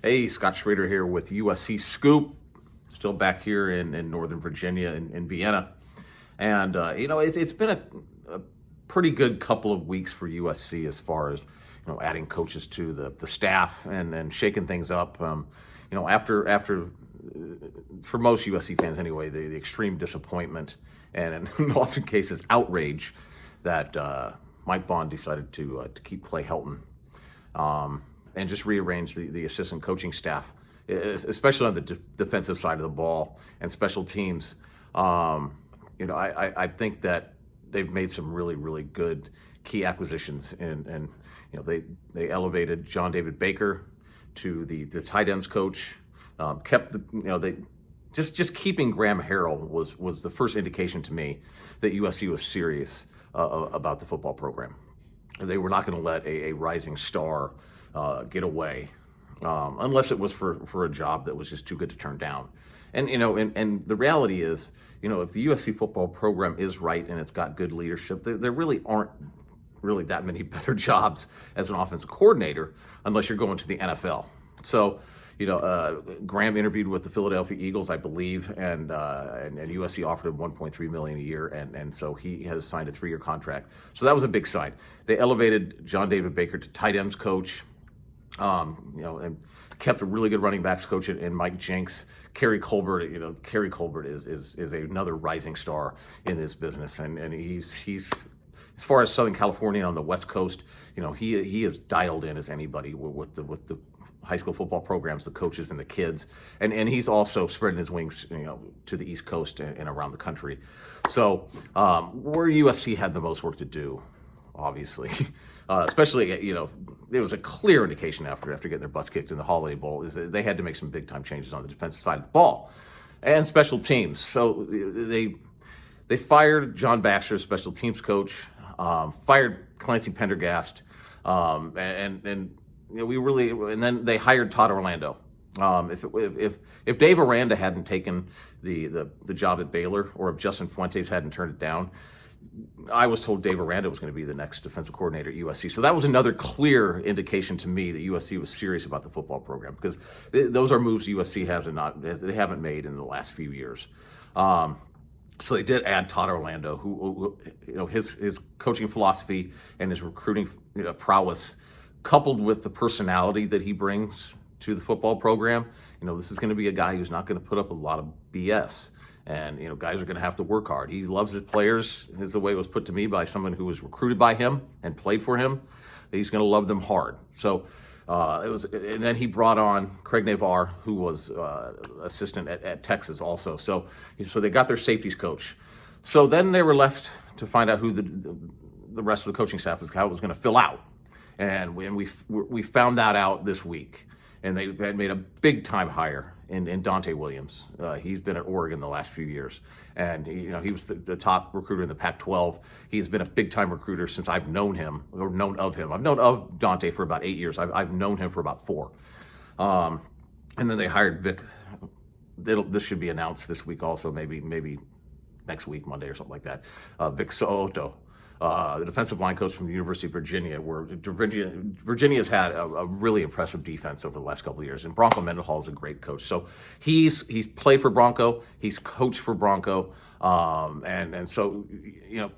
Hey, Scott Schrader here with USC Scoop. Still back here in Northern Virginia, in Vienna. And, it's been a pretty good couple of weeks for USC as far as, adding coaches to the staff and shaking things up. After for most USC fans anyway, the extreme disappointment and in often cases outrage that Mike Bond decided to keep Clay Helton. And just rearrange the assistant coaching staff, especially on the defensive side of the ball and special teams. I think that they've made some really, really good key acquisitions, and they elevated John David Baker to the tight ends coach. Kept they just keeping Graham Harrell was the first indication to me that USC was serious about the football program. They were not going to let a rising star get away, unless it was for a job that was just too good to turn down. And the reality is, if the USC football program is right and it's got good leadership, there really aren't really that many better jobs as an offensive coordinator unless you're going to the NFL. So, Graham interviewed with the Philadelphia Eagles, I believe, and USC offered him $1.3 million a year, and so he has signed a 3-year contract. So that was a big sign. They elevated John David Baker to tight ends coach, and kept a really good running backs coach in Mike Jenks. Kerry Colbert is another rising star in this business, and he's as far as Southern California on the West Coast, he is dialed in as anybody with the high school football programs, the coaches and the kids, and he's also spreading his wings, to the East Coast and around the country. So where USC had the most work to do, obviously, especially there was a clear indication after getting their butts kicked in the Holiday Bowl is that they had to make some big time changes on the defensive side of the ball and special teams. So they fired John Baxter, special teams coach, fired Clancy Pendergast, and then they hired Todd Orlando. If Dave Aranda hadn't taken the job at Baylor, or if Justin Fuentes hadn't turned it down, I was told Dave Aranda was going to be the next defensive coordinator at USC. So that was another clear indication to me that USC was serious about the football program, because those are moves USC they haven't made in the last few years. So they did add Todd Orlando, who his coaching philosophy and his recruiting prowess, coupled with the personality that he brings to the football program, this is going to be a guy who's not going to put up a lot of BS. And, guys are going to have to work hard. He loves his players, is the way it was put to me by someone who was recruited by him and played for him. He's going to love them hard. So and then he brought on Craig Navarre, who was assistant at Texas also. So they got their safeties coach. So then they were left to find out who the rest of the coaching staff how it was going to fill out. And we found that out this week. And they had made a big time hire in Donte Williams. He's been at Oregon the last few years, and he was the top recruiter in the Pac-12. He's been a big time recruiter since I've known him or known of him. I've known of Donte for about 8 years. I've known him for about 4. And then they hired Vic. This should be announced this week also, maybe next week, Monday or something like that. Vic So'oto, the defensive line coach from the University of Virginia, where Virginia's had a really impressive defense over the last couple of years. And Bronco Mendenhall is a great coach. So he's played for Bronco, he's coached for Bronco, and so you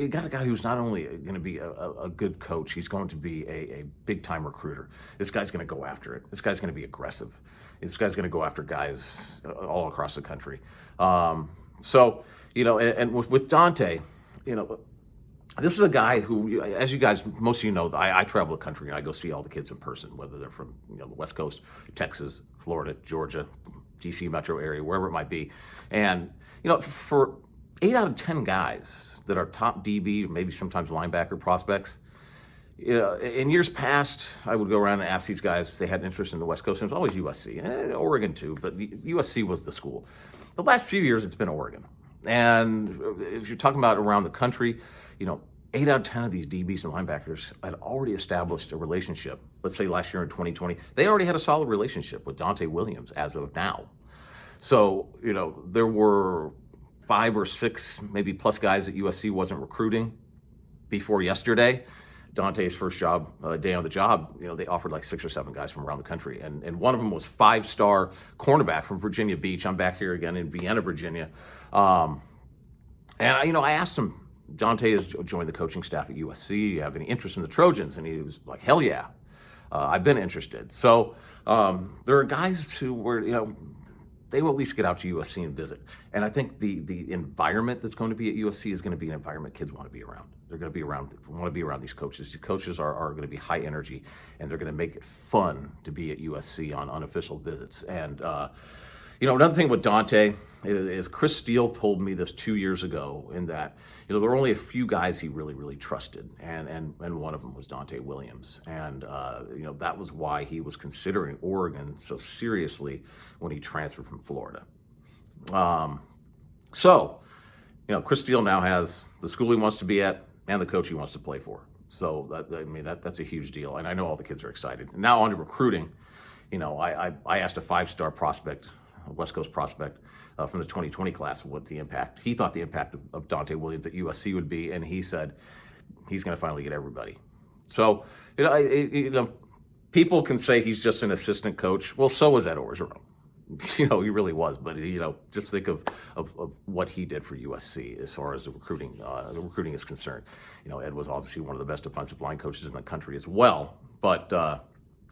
got a guy who's not only going to be a good coach, he's going to be a big time recruiter. This guy's going to go after it. This guy's going to be aggressive. This guy's going to go after guys all across the country. And with Donte, this is a guy who, as you guys, most of you know, I travel the country and I go see all the kids in person, whether they're from the West Coast, Texas, Florida, Georgia, DC metro area, wherever it might be. And, for 8 out of 10 guys that are top DB, maybe sometimes linebacker prospects, in years past, I would go around and ask these guys if they had interest in the West Coast. And it was always USC, and Oregon too, but USC was the school. The last few years, it's been Oregon. And if you're talking about around the country, 8 out of 10 of these DBs and linebackers had already established a relationship. Let's say last year in 2020, they already had a solid relationship with Donte Williams as of now. So, there were 5 or 6, maybe plus guys that USC wasn't recruiting before yesterday. Donte's first day on the job, they offered like 6 or 7 guys from around the country. And one of them was 5-star cornerback from Virginia Beach. I'm back here again in Vienna, Virginia. I asked him, Donte has joined the coaching staff at USC. Do you have any interest in the Trojans? And he was like, hell yeah, I've been interested. So there are guys who were, they will at least get out to USC and visit. And I think the environment that's going to be at USC is going to be an environment kids want to be around. They're going to want to be around these coaches. The coaches are going to be high energy, and they're going to make it fun to be at USC on unofficial visits. And another thing with Donte is Chris Steele told me this 2 years ago, in that there were only a few guys he really, really trusted, and one of them was Donte Williams. And that was why he was considering Oregon so seriously when he transferred from Florida. Chris Steele now has the school he wants to be at and the coach he wants to play for. So that's a huge deal, and I know all the kids are excited. And now on to recruiting. I asked a 5-star prospect, a West Coast prospect from the 2020 class, what he thought the impact of Donte Williams at USC would be, and he said he's going to finally get everybody. So people can say he's just an assistant coach. Well, so was Ed Orgeron. He really was. But just think of what he did for USC as far as the recruiting is concerned. Ed was obviously one of the best defensive line coaches in the country as well. But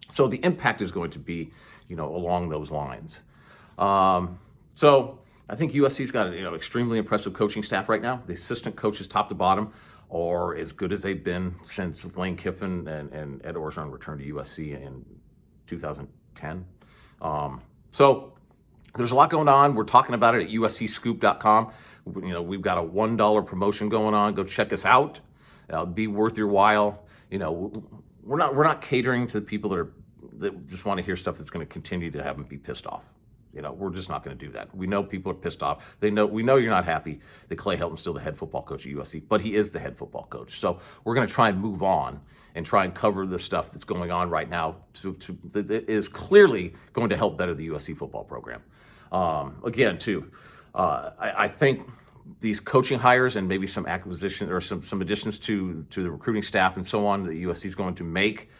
so the impact is going to be along those lines. So I think USC's got an extremely impressive coaching staff right now. The assistant coaches, top to bottom, are as good as they've been since Lane Kiffin and Ed Orgeron returned to USC in 2010. So there's a lot going on. We're talking about it at uscscoop.com. We've got a $1 promotion going on. Go check us out. It'll be worth your while. We're not catering to the people that just want to hear stuff that's going to continue to have them be pissed off. We're just not going to do that. We know people are pissed off. We know you're not happy that Clay Helton's still the head football coach at USC, but he is the head football coach. So we're going to try and move on and try and cover the stuff that's going on right now that is clearly going to help better the USC football program. I think these coaching hires and maybe some acquisition or some additions to the recruiting staff and so on that USC is going to make.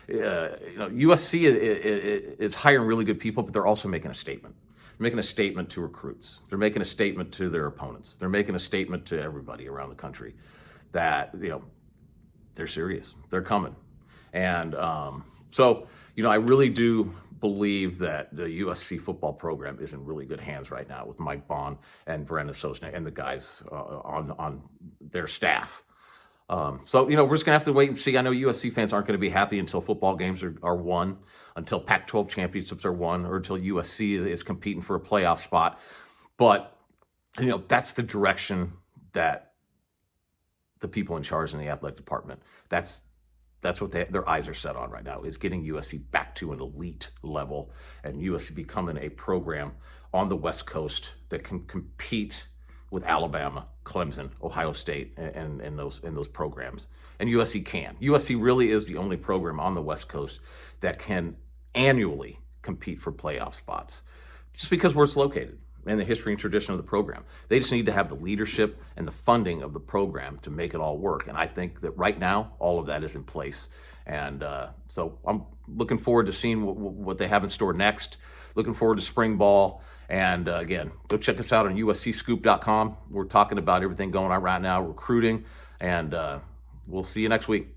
USC is hiring really good people, but they're also making a statement. They're making a statement to recruits. They're making a statement to their opponents. They're making a statement to everybody around the country that they're serious. They're coming. And I really do believe that the USC football program is in really good hands right now with Mike Bond and Brandon Sosna and the guys on their staff. We're just going to have to wait and see. I know USC fans aren't going to be happy until football games are won, until Pac-12 championships are won, or until USC is competing for a playoff spot. But, that's the direction that the people in charge in the athletic department, that's what their eyes are set on right now, is getting USC back to an elite level and USC becoming a program on the West Coast that can compete with Alabama, Clemson, Ohio State, and those programs. And USC can. USC really is the only program on the West Coast that can annually compete for playoff spots, just because where it's located and the history and tradition of the program. They just need to have the leadership and the funding of the program to make it all work. And I think that right now, all of that is in place. And so I'm looking forward to seeing what they have in store next. Looking forward to spring ball. And again, go check us out on uscscoop.com. We're talking about everything going on right now, recruiting, and we'll see you next week.